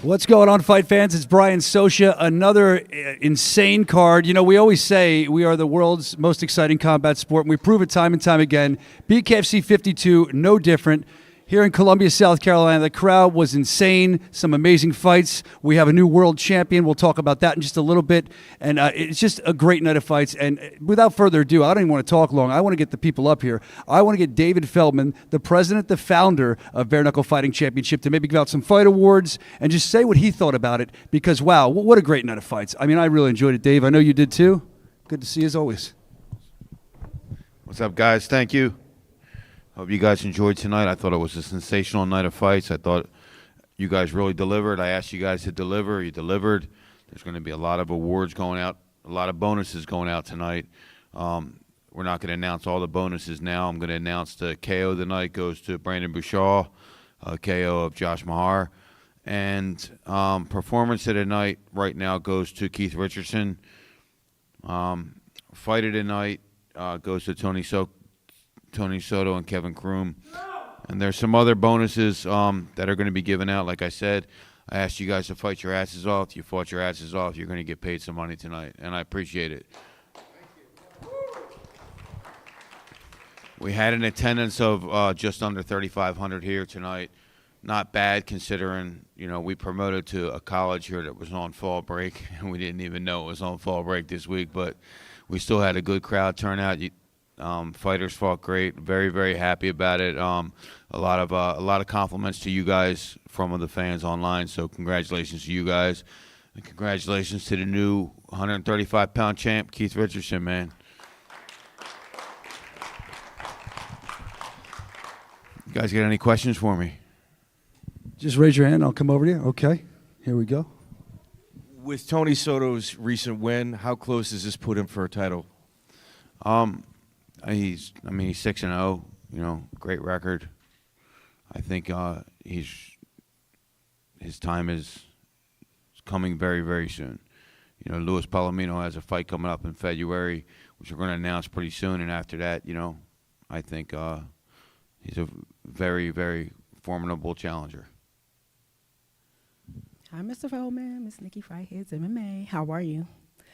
What's going on, fight fans? It's Brian Sosha. Another insane card. You know, we always say we are the world's most exciting combat sport, and we prove it time and time again. BKFC 52, no different. Here in Columbia, South Carolina, the crowd was insane. Some amazing fights. We have a new world champion. We'll talk about that in just a little bit. And it's just a great night of fights. And without further ado, I don't even want to talk long. I want to get the people up here. I want to get David Feldman, the president, the founder of Bare Knuckle Fighting Championship, to maybe give out some fight awards and just say what he thought about it. Because, wow, what a great night of fights. I mean, I really enjoyed it, Dave. I know you did too. Good to see you as always. What's up, guys? Thank you. Hope you guys enjoyed tonight. I thought it was a sensational night of fights. I thought you guys really delivered. I asked you guys to deliver. You delivered. There's going to be a lot of awards going out, a lot of bonuses going out tonight. We're not going to announce all the bonuses now. I'm going to announce the KO of the night goes to Brandon Bouchard, KO of Josh Mahar. And performance of the night right now goes to Keith Richardson. Fight of the night goes to Tony Soto and Kevin Kroom. And there's some other bonuses that are going to be given out. Like I said, I asked you guys to fight your asses off. You fought your asses off. You're going to get paid some money tonight, and I appreciate it. We had an attendance of just under 3,500 here tonight. Not bad considering, you know, we promoted to a college here that was on fall break, and we didn't even know it was on fall break this week, but we still had a good crowd turnout. Fighters fought great. Very, very happy about it. A lot of compliments to you guys from the fans online. So congratulations to you guys, and congratulations to the new 135-pound champ, Keith Richardson, man. You guys got any questions for me? Just raise your hand. I'll come over to you. Okay. Here we go. With Tony Soto's recent win, how close does this put him for a title? He's 6-0. You know, great record. I think his time is coming very, very soon. You know, Luis Palomino has a fight coming up in February, which we're going to announce pretty soon. And after that, you know, I think he's a very, very formidable challenger. Hi, Mr. Feldman, Miss Nikki Frightheads MMA. How are you?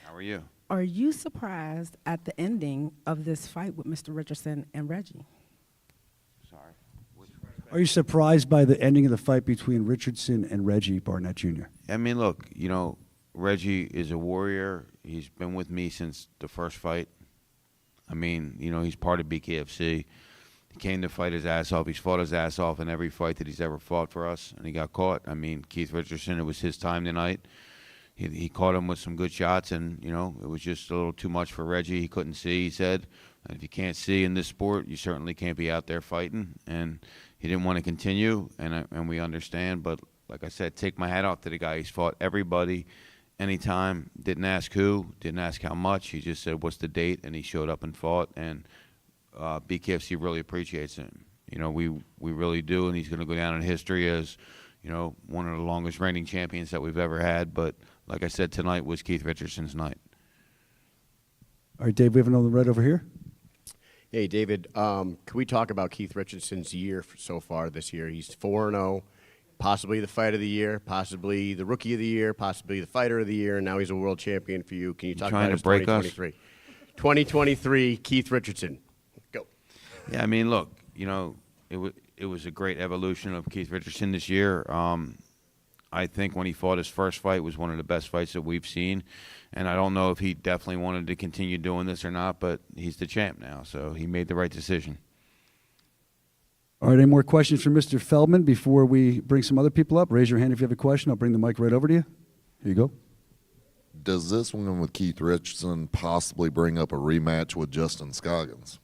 How are you? Are you surprised at the ending of this fight with Mr. Richardson and Reggie? Sorry. Are you surprised by the ending of the fight between Richardson and Reggie Barnett Jr.? I mean, look, you know, Reggie is a warrior. He's been with me since the first fight. I mean, you know, he's part of BKFC. He came to fight his ass off. He's fought his ass off in every fight that he's ever fought for us, and he got caught. I mean, Keith Richardson, it was his time tonight. He caught him with some good shots, and, you know, it was just a little too much for Reggie. He couldn't see, he said. And if you can't see in this sport, you certainly can't be out there fighting. And he didn't want to continue, and we understand. But like I said, take my hat off to the guy. He's fought everybody, anytime. Didn't ask who, didn't ask how much. He just said, what's the date? And he showed up and fought. And BKFC really appreciates him. You know, we really do, and he's going to go down in history as, you know, one of the longest reigning champions that we've ever had. But like I said, tonight was Keith Richardson's night. All right, Dave, we have another red over here. Hey, David, can we talk about Keith Richardson's year so far this year? He's 4-0, possibly the fight of the year, possibly the rookie of the year, possibly the fighter of the year, and now he's a world champion for you. Can you talk about his 2023? 2023, Keith Richardson. Go. Yeah, I mean, look, you know, it was a great evolution of Keith Richardson this year. I think when he fought his first fight was one of the best fights that we've seen. And I don't know if he definitely wanted to continue doing this or not, but he's the champ now, so he made the right decision. All right, any more questions for Mr. Feldman before we bring some other people up? Raise your hand if you have a question. I'll bring the mic right over to you. Here you go. Does this one with Keith Richardson possibly bring up a rematch with Justin Scoggins?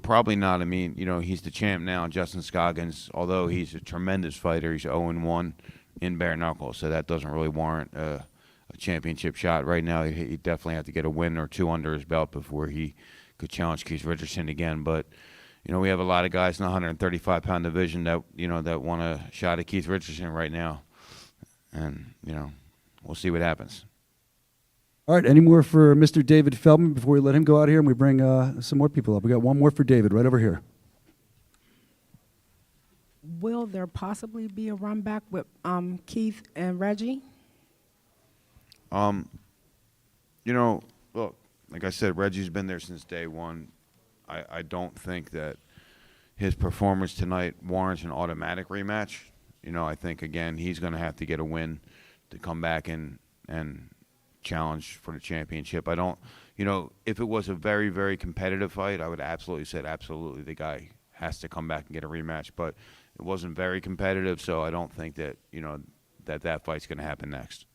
Probably not. I mean, you know, he's the champ now. Justin Scoggins, although he's a tremendous fighter, he's 0-1 in bare knuckle, so that doesn't really warrant a championship shot right now. He definitely had to get a win or two under his belt before he could challenge Keith Richardson again. But, you know, we have a lot of guys in the 135-pound division that, you know, that want a shot at Keith Richardson right now. And, you know, we'll see what happens. All right, any more for Mr. David Feldman before we let him go out here and we bring some more people up? We got one more for David right over here. will there possibly be a run back with Keith and Reggie? You know, look, like I said, Reggie's been there since day one. I don't think that his performance tonight warrants an automatic rematch. You know, I think, again, he's going to have to get a win to come back and challenge for the championship. I don't, you know, if it was a very, very competitive fight, I would absolutely said absolutely the guy has to come back and get a rematch. But it wasn't very competitive, so I don't think that, you know, that fight's going to happen next.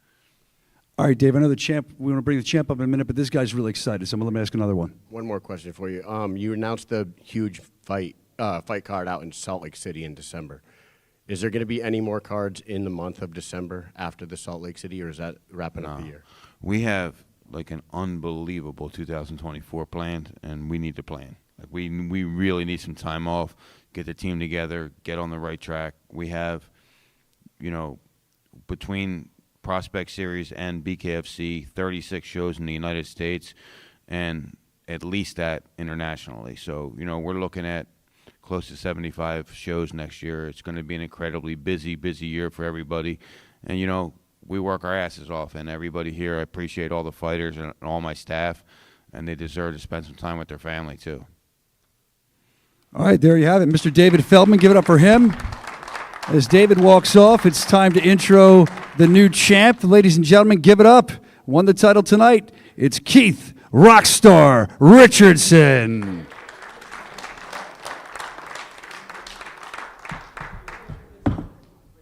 All right, Dave, I know the champ, we want to bring the champ up in a minute, but this guy's really excited, so I'm going to let me ask another one. One more question for you. You announced the huge fight card out in Salt Lake City in December. Is there going to be any more cards in the month of December after the Salt Lake City, or is that wrapping up the year? We have like an unbelievable 2024 planned, and we need to plan. Like we really need some time off, get the team together, get on the right track. We have, you know, between Prospect Series and BKFC, 36 shows in the United States, and at least that internationally. So, you know, we're looking at close to 75 shows next year. It's going to be an incredibly busy year for everybody. And, you know, we work our asses off, and everybody here, I appreciate all the fighters and all my staff, and they deserve to spend some time with their family, too. All right, there you have it. Mr. David Feldman, give it up for him. As David walks off, it's time to intro the new champ. Ladies and gentlemen, give it up. Won the title tonight. It's Keith Rockstar Richardson.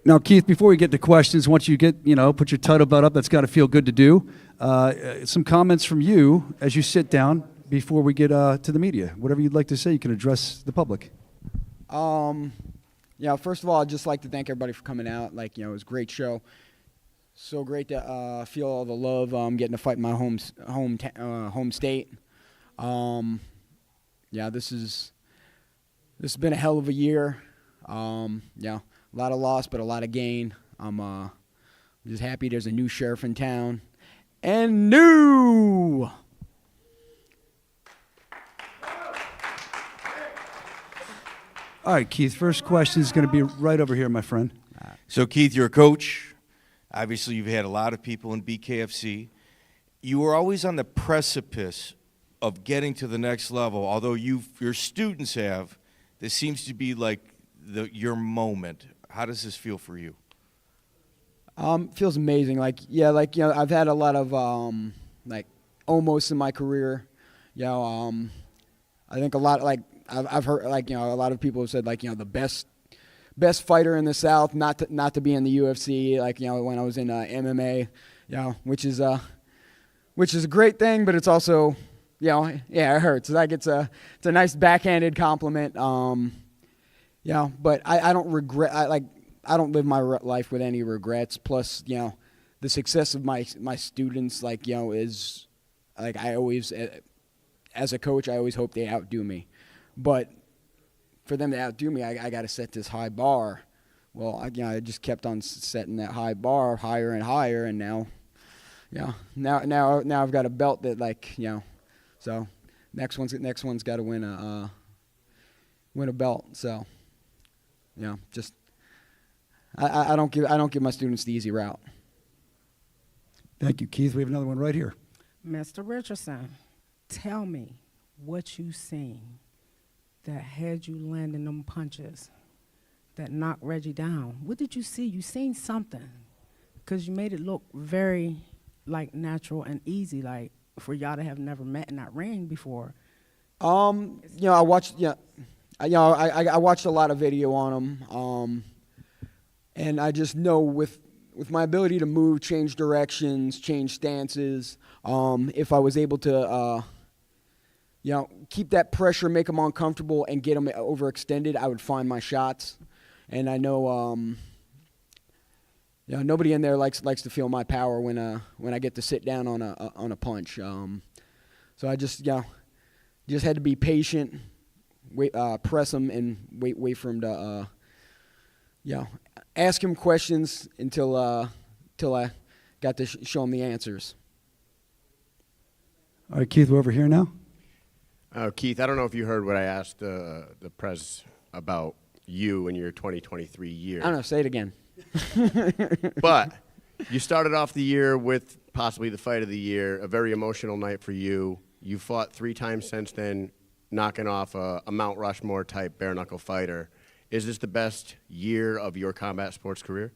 Now, Keith, before we get to questions, once you get, you know, put your title belt up, that's got to feel good to do. Some comments from you as you sit down before we get to the media. Whatever you'd like to say, you can address the public. Yeah, first of all, I'd just like to thank everybody for coming out. Like, you know, it was a great show. So great to feel all the love, getting to fight in my home state. Yeah, this has been a hell of a year. Yeah, a lot of loss, but a lot of gain. I'm just happy there's a new sheriff in town. And new! All right, Keith, first question is going to be right over here, my friend. So, Keith, you're a coach. Obviously, you've had a lot of people in BKFC. You were always on the precipice of getting to the next level, although your students have. This seems to be like your moment. How does this feel for you? Feels amazing. Like, yeah, like, you know, I've had a lot of like almost in my career. You know, I think a lot, like, I've heard, like, you know, a lot of people have said, like, you know, the best fighter in the South, not to be in the UFC, like, you know, when I was in MMA, you know, which is a great thing, but it's also, you know, yeah, it hurts. Like, it's a nice backhanded compliment, you know, but I don't regret. I don't live my life with any regrets. Plus, you know, the success of my students, like, you know, is like, I always, as a coach, I always hope they outdo me. But for them to outdo me, I got to set this high bar. Well, I just kept on setting that high bar higher and higher, and now, yeah, now I've got a belt that, like, you know, so next one's got to win a belt. So, you know, just I don't give my students the easy route. Thank you, Keith. We have another one right here. Mr. Richardson, tell me what you seen that had you landing them punches that knocked Reggie down. What did you see? You seen something, because you made it look very, like, natural and easy, like, for y'all to have never met in that ring before. You know, I watched I watched a lot of video on him, and I just know with my ability to move, change directions, change stances, if I was able to you know, keep that pressure, make them uncomfortable, and get them overextended, I would find my shots. And I know, you know, nobody in there likes to feel my power when I get to sit down on a punch. So I just had to be patient, wait, press him, and wait for him to, you know, ask him questions until I got to show him the answers. All right, Keith, we're over here now. Keith, I don't know if you heard what I asked the press about you in your 2023 year. I don't know. Say it again. But you started off the year with possibly the fight of the year, a very emotional night for you. You fought 3 times since then, knocking off a Mount Rushmore type bare knuckle fighter. Is this the best year of your combat sports career?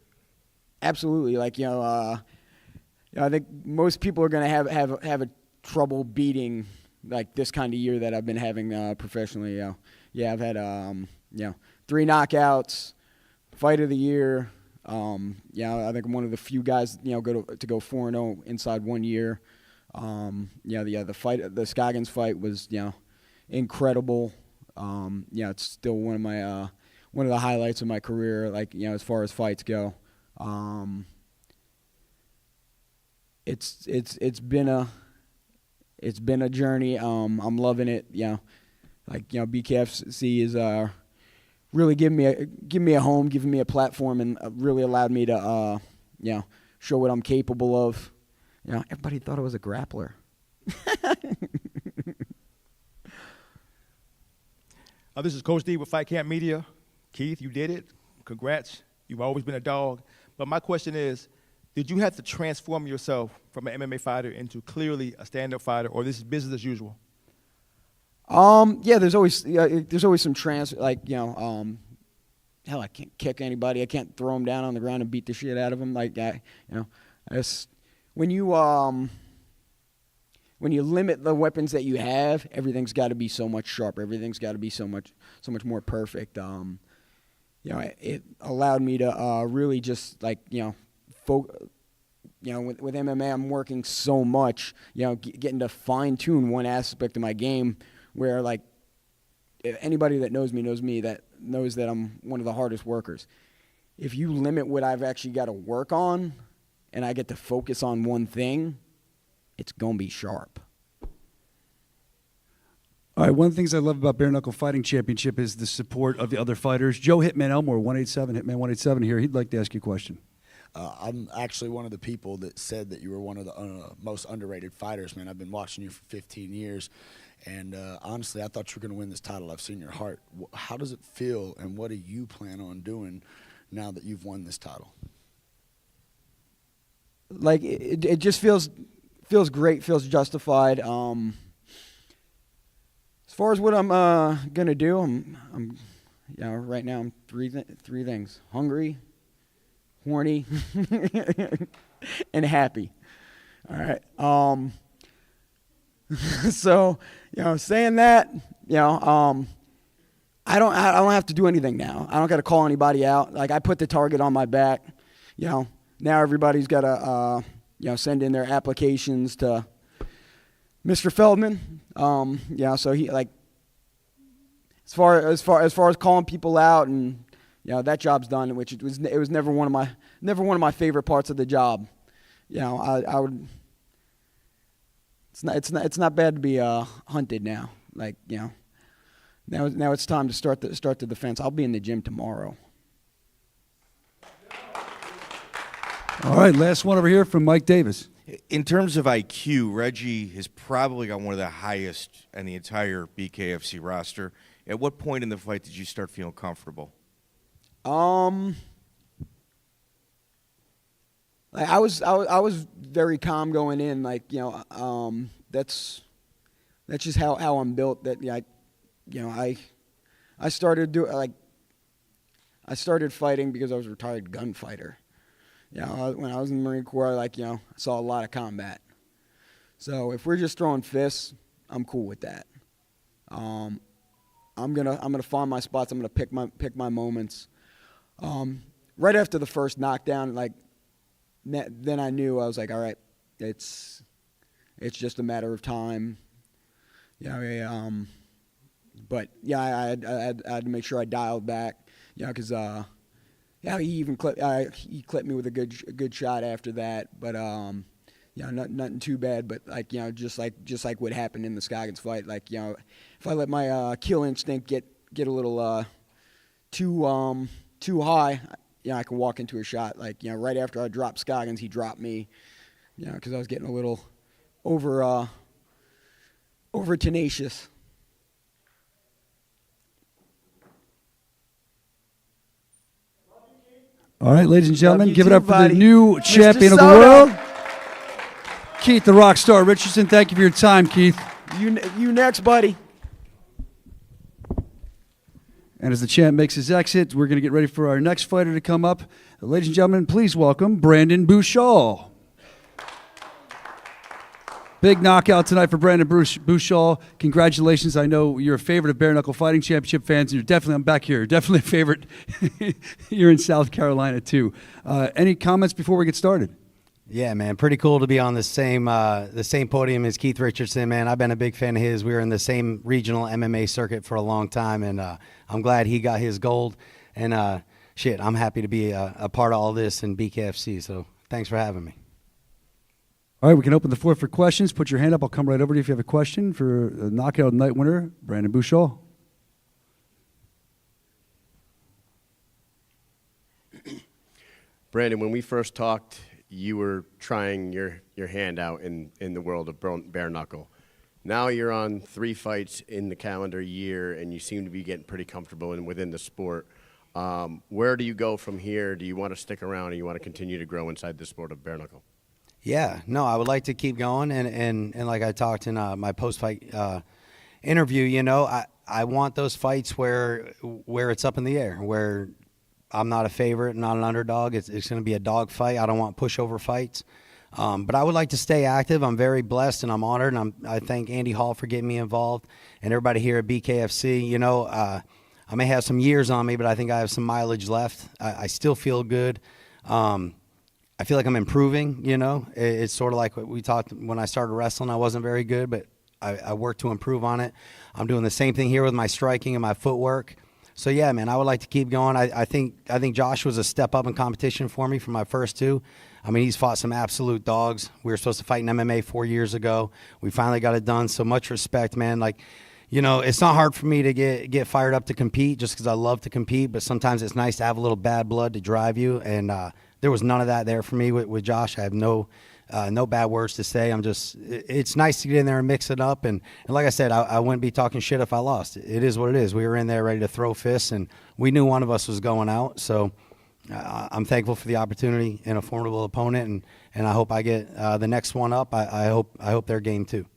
Absolutely. Like, I think most people are going to have a trouble beating like this kind of year that I've been having professionally. Yeah, I've had 3 knockouts, fight of the year. I think I'm one of the few guys go to go 4-0 inside 1 year. The Scoggins fight was incredible. It's still one of the highlights of my career. Like as far as fights go. It's been a journey. I'm loving it. BKFC is really giving me a home, giving me a platform, and really allowed me to show what I'm capable of. Everybody thought I was a grappler. This is Coach D with Fight Camp Media. Keith, you did it. Congrats. You've always been a dog. But my question is, did you have to transform yourself from an MMA fighter into clearly a stand-up fighter, or this is business as usual? There's always some hell, I can't kick anybody. I can't throw them down on the ground and beat the shit out of them. When you limit the weapons that you have, everything's got to be so much sharper. Everything's got to be so much more perfect. It allowed me to really just with MMA, I'm working so much, getting to fine tune one aspect of my game where if anybody that knows me that knows that I'm one of the hardest workers. If you limit what I've actually got to work on and I get to focus on one thing, it's going to be sharp. All right, one of the things I love about Bare Knuckle Fighting Championship is the support of the other fighters. Joe Hitman Elmore, 187, Hitman 187 here. He'd like to ask you a question. I'm actually one of the people that said that you were one of the most underrated fighters, man. I've been watching you for 15 years, and honestly, I thought you were going to win this title. I've seen your heart. How does it feel, and what do you plan on doing now that you've won this title? It just feels great, feels justified. As far as what I'm gonna do, I'm right now I'm three things: hungry, horny, and happy. All right. So saying that, I don't have to do anything now. I don't got to call anybody out. I put the target on my back. Now everybody's got to send in their applications to Mr. Feldman. So he as far as calling people out, and that job's done, which it was never one of my favorite parts of the job. I would. It's not bad to be hunted now. Now it's time to start the defense. I'll be in the gym tomorrow. All right, last one over here from Mike Davis. In terms of IQ, Reggie has probably got one of the highest in the entire BKFC roster. At what point in the fight did you start feeling comfortable? I was very calm going in. That's just how I'm built. That I started fighting because I was a retired gunfighter. When I was in the Marine Corps, I saw a lot of combat. So if we're just throwing fists, I'm cool with that. I'm gonna find my spots. I'm gonna pick my moments. Right after the first knockdown, then I knew. I was like, all right, it's just a matter of time. But I had to make sure I dialed back. Because he even clipped me with a good shot after that. But nothing too bad. But just like what happened in the Scoggins fight. If I let my kill instinct get a little too high, I can walk into a shot. Right after I dropped Scoggins, he dropped me. Because I was getting a little over tenacious. All right, ladies and gentlemen, you give it too, up for buddy. the new Mr. champion of the Soto. world, Keith the Rockstar Richardson. Thank you for your time, Keith. You next, buddy. And as the champ makes his exit, we're going to get ready for our next fighter to come up. Ladies and gentlemen, please welcome Brandon Bouchal. Big knockout tonight for Brandon Bouchal. Congratulations. I know you're a favorite of Bare Knuckle Fighting Championship fans, and you're definitely, I'm back here, definitely a favorite. You're in South Carolina, too. Any comments before we get started? Yeah, man, pretty cool to be on the same podium as Keith Richardson, man. I've been a big fan of his. We were in the same regional MMA circuit for a long time, and I'm glad he got his gold. And, I'm happy to be a part of all this in BKFC, so thanks for having me. All right, we can open the floor for questions. Put your hand up. I'll come right over to you if you have a question for the knockout night winner, Brandon Bouchal. Brandon, when we first talked, you were trying your hand out in the world of bare knuckle. Now you're on 3 fights in the calendar year, and you seem to be getting pretty comfortable within the sport. Where do you go from here? Do you want to stick around, or you want to continue to grow inside the sport of bare knuckle? Yeah, no, I would like to keep going, and like I talked in my post-fight interview, I want those fights where it's up in the air, where I'm not a favorite, not an underdog. It's going to be a dog fight. I don't want pushover fights. But I would like to stay active. I'm very blessed and I'm honored, and I thank Andy Hall for getting me involved and everybody here at BKFC. I may have some years on me, but I think I have some mileage left. I still feel good. I feel like I'm improving, It's sort of like what we talked when I started wrestling. I wasn't very good, but I worked to improve on it. I'm doing the same thing here with my striking and my footwork. So, yeah, man, I would like to keep going. I think Josh was a step up in competition for me for my first 2. I mean, he's fought some absolute dogs. We were supposed to fight in MMA 4 years ago. We finally got it done. So much respect, man. It's not hard for me to get fired up to compete just because I love to compete, but sometimes it's nice to have a little bad blood to drive you. And there was none of that there for me with Josh. I have no bad words to say. It's nice to get in there and mix it up. And like I said, I wouldn't be talking shit if I lost. It is what it is. We were in there ready to throw fists, and we knew one of us was going out. So I'm thankful for the opportunity and a formidable opponent, and I hope I get the next one up. I hope they're game too.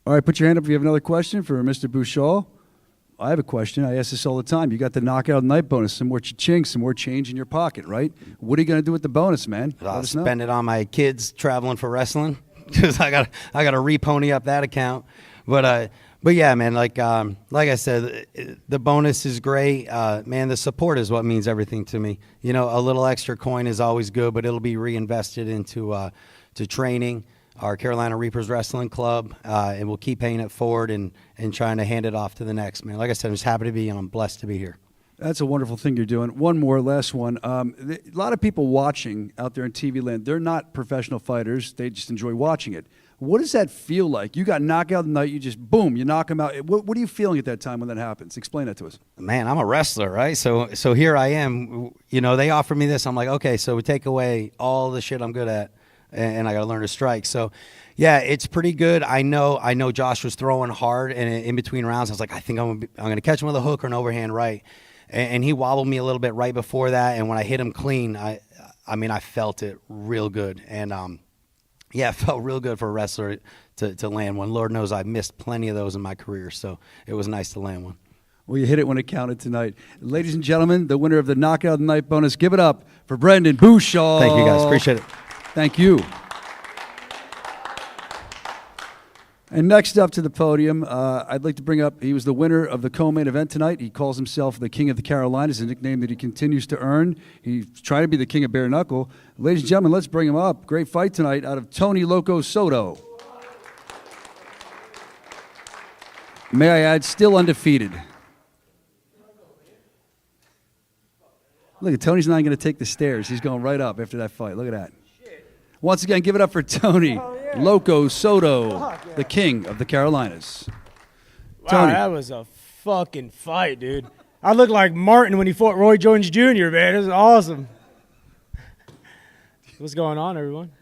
All right, put your hand up if you have another question for Mr. Bouchal. I have a question. I ask this all the time. You got the knockout night bonus, some more cha-ching, some more change in your pocket, right? What are you going to do with the bonus, man? I'll spend it on my kids traveling for wrestling because I got to repony up that account. But yeah, man, like I said, the bonus is great. Man, the support is what means everything to me. A little extra coin is always good, but it'll be reinvested into to training, our Carolina Reapers Wrestling Club, and we'll keep paying it forward and trying to hand it off to the next, man. Like I said, I'm just happy to be, and I'm blessed to be here. That's a wonderful thing you're doing. One more, last one. A lot of people watching out there in TV land, they're not professional fighters. They just enjoy watching it. What does that feel like? You got knockout the night, you just, boom, you knock them out. What are you feeling at that time when that happens? Explain that to us. Man, I'm a wrestler, right? So here I am. They offer me this. I'm like, okay, so we take away all the shit I'm good at, and I got to learn to strike. So, yeah, it's pretty good. I know Josh was throwing hard, and in between rounds, I was like, I think I'm going to catch him with a hook or an overhand right. And he wobbled me a little bit right before that, and when I hit him clean, I felt it real good. And, it felt real good for a wrestler to land one. Lord knows I've missed plenty of those in my career, so it was nice to land one. Well, you hit it when it counted tonight. Ladies and gentlemen, the winner of the Knockout of the Night bonus, give it up for Brandon Bouchal. Thank you, guys. Appreciate it. Thank you. And next up to the podium, I'd like to bring up, he was the winner of the co-main event tonight. He calls himself the King of the Carolinas, a nickname that he continues to earn. He's trying to be the King of Bare Knuckle. Ladies and gentlemen, let's bring him up. Great fight tonight out of Tony Loco Soto. May I add, still undefeated. Look at Tony's not going to take the stairs. He's going right up after that fight. Look at that. Once again, give it up for Tony Loco Soto, the King of the Carolinas. Wow, Tony. that was a fucking fight, dude. I looked like Martin when he fought Roy Jones Jr., man. It was awesome. What's going on, everyone?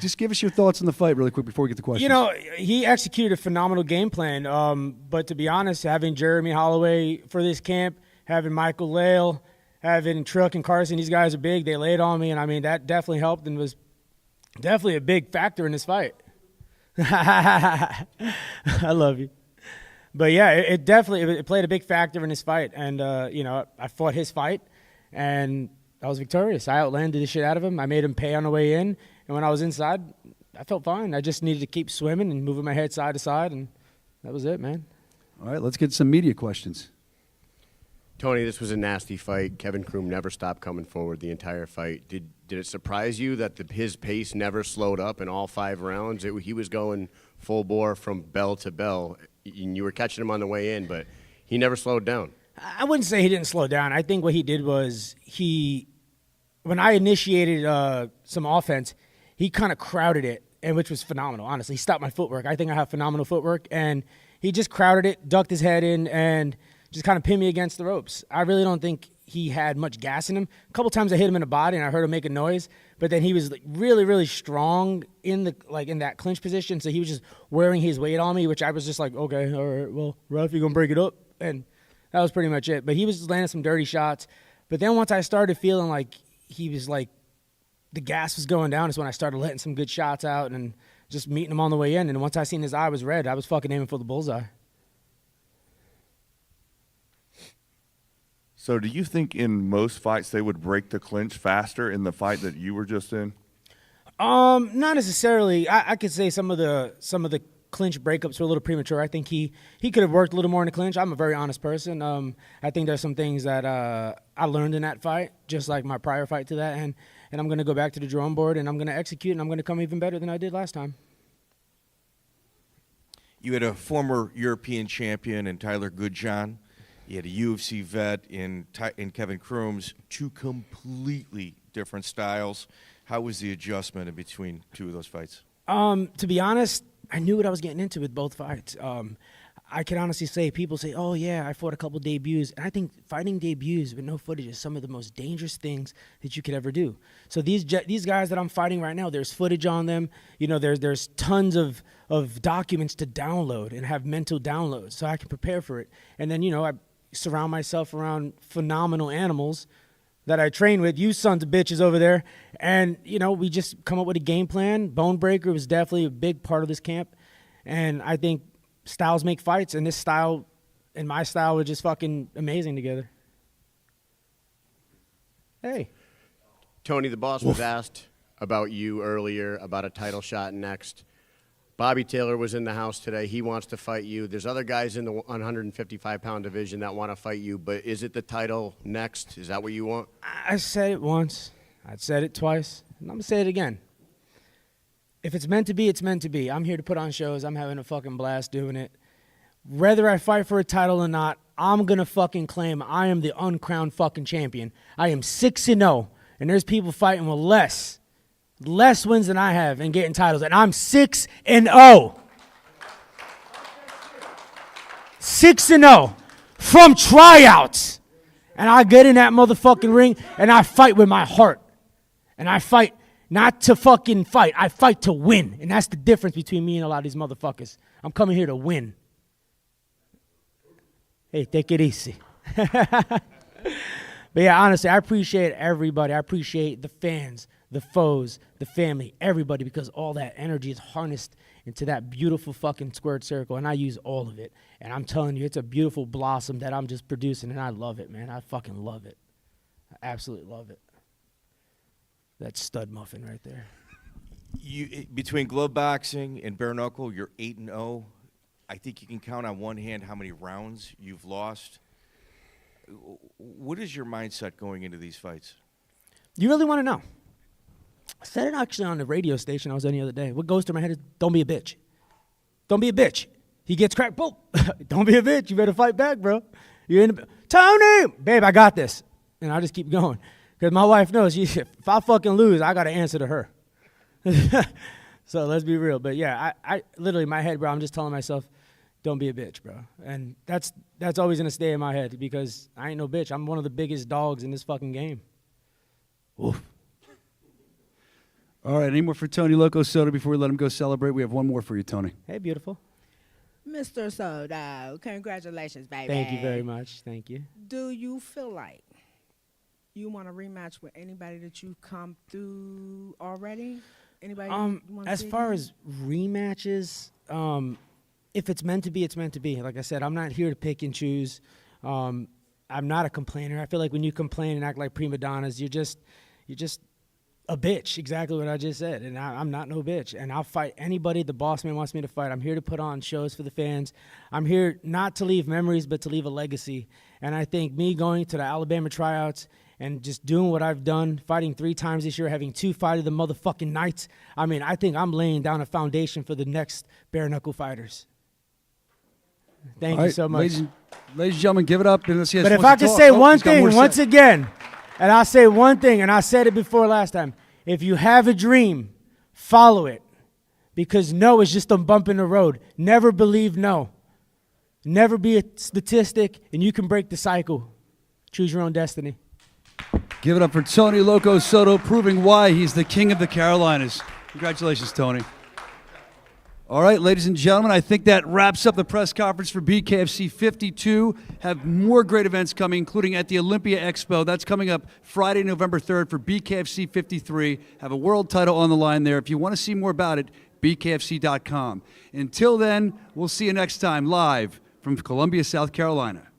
Just give us your thoughts on the fight really quick before we get to questions. He executed a phenomenal game plan. But to be honest, having Jeremy Holloway for this camp, having Michael Lale, having Truck and Carson, these guys are big. They laid on me, and I mean that definitely helped and was definitely a big factor in this fight. I love you. But yeah, it definitely played a big factor in this fight, and I fought his fight, and I was victorious. I outlanded the shit out of him. I made him pay on the way in, and when I was inside, I felt fine. I just needed to keep swimming and moving my head side to side, and that was it, man. All right, let's get some media questions. Tony, this was a nasty fight. Kevin Croom never stopped coming forward the entire fight. Did it surprise you that his pace never slowed up in all 5 rounds? He was going full bore from bell to bell, and you were catching him on the way in, but he never slowed down. I wouldn't say he didn't slow down. I think what he did was when I initiated some offense, he kind of crowded it, and which was phenomenal, honestly. He stopped my footwork. I think I have phenomenal footwork, and he just crowded it, ducked his head in, and just kind of pinned me against the ropes. I really don't think he had much gas in him. A couple times I hit him in the body, and I heard him make a noise, but then he was really, really strong in that clinch position, so he was just wearing his weight on me, which I was just like, okay, all right, well, ref, you gonna break it up? And that was pretty much it. But he was just landing some dirty shots. But then once I started feeling like he was like the gas was going down is when I started letting some good shots out and just meeting him on the way in. And once I seen his eye was red, I was fucking aiming for the bullseye. So do you think in most fights they would break the clinch faster in the fight that you were just in? Not necessarily. I could say some of the clinch breakups were a little premature. I think he could have worked a little more in the clinch. I'm a very honest person. I think there's some things that I learned in that fight, just like my prior fight to that, and I'm going to go back to the drawing board, and I'm going to execute, and I'm going to come even better than I did last time. You had a former European champion in Tyler Goodjohn. You had a UFC vet in Kevin Crooms. 2 completely different styles. How was the adjustment in between 2 of those fights? To be honest, I knew what I was getting into with both fights. I can honestly say, people say, oh, yeah, I fought a couple debuts. And I think fighting debuts with no footage is some of the most dangerous things that you could ever do. So these guys that I'm fighting right now, there's footage on them. You know, there's tons of documents to download and have mental downloads so I can prepare for it. And then, I surround myself around phenomenal animals that I train with, you sons of bitches over there. And, we just come up with a game plan. Bone Breaker was definitely a big part of this camp. And I think styles make fights, and this style and my style were just fucking amazing together. Hey. Tony, the boss was asked about you earlier, about a title shot next. Bobby Taylor was in the house today. He wants to fight you. There's other guys in the 155-pound division that want to fight you, but is it the title next? Is that what you want? I said it once. I'd said it twice. And I'm going to say it again. If it's meant to be, it's meant to be. I'm here to put on shows. I'm having a fucking blast doing it. Whether I fight for a title or not, I'm going to fucking claim I am the uncrowned fucking champion. I am 6-0, and there's people fighting with less wins than I have and getting titles, and I'm 6-0. 6-0 from tryouts. And I get in that motherfucking ring, and I fight with my heart. And I fight not to fucking fight. I fight to win. And that's the difference between me and a lot of these motherfuckers. I'm coming here to win. Hey, take it easy. But yeah, honestly, I appreciate everybody. I appreciate the fans, the foes, the family, everybody, because all that energy is harnessed into that beautiful fucking squared circle, and I use all of it. And I'm telling you, it's a beautiful blossom that I'm just producing, and I love it, man. I fucking love it. I absolutely love it. That stud muffin right there. Between glove boxing and bare knuckle, you're 8-0. I think you can count on one hand how many rounds you've lost. What is your mindset going into these fights? You really want to know? I said it actually on the radio station I was on the other day. What goes through my head is, don't be a bitch. Don't be a bitch. He gets cracked, boom. Don't be a bitch. You better fight back, bro. You're in the Tony! Babe, I got this. And I just keep going. Because my wife knows, if I fucking lose, I got to answer to her. So let's be real. But yeah, I literally, my head, bro, I'm just telling myself, don't be a bitch, bro. And that's always going to stay in my head because I ain't no bitch. I'm one of the biggest dogs in this fucking game. Oof. All right, any more for Tony Loco Soto before we let him go celebrate? We have one more for you, Tony. Hey, beautiful. Mr. Soto, congratulations, baby. Thank you very much. Thank you. Do you feel like you want a rematch with anybody that you've come through already? Anybody? As far as rematches, if it's meant to be, it's meant to be. Like I said, I'm not here to pick and choose. I'm not a complainer. I feel like when you complain and act like prima donnas, you're just a bitch. Exactly what I just said. And I'm not no bitch. And I'll fight anybody the boss man wants me to fight. I'm here to put on shows for the fans. I'm here not to leave memories, but to leave a legacy. And I think me going to the Alabama tryouts and just doing what I've done, fighting 3 times this year, having 2 Fight of the motherfucking Nights, I mean, I think I'm laying down a foundation for the next bare knuckle fighters. Thank you so much. Ladies and gentlemen, give it up. And let's see. But if I could say one thing once again, and I'll say one thing, and I said it before last time, if you have a dream, follow it. Because no is just a bump in the road. Never believe no. Never be a statistic, and you can break the cycle. Choose your own destiny. Give it up for Tony Loco Soto, proving why he's the king of the Carolinas. Congratulations, Tony. All right, ladies and gentlemen, I think that wraps up the press conference for BKFC 52. Have more great events coming, including at the Olympia Expo. That's coming up Friday, November 3rd for BKFC 53. Have a world title on the line there. If you want to see more about it, bkfc.com. Until then, we'll see you next time live from Columbia, South Carolina.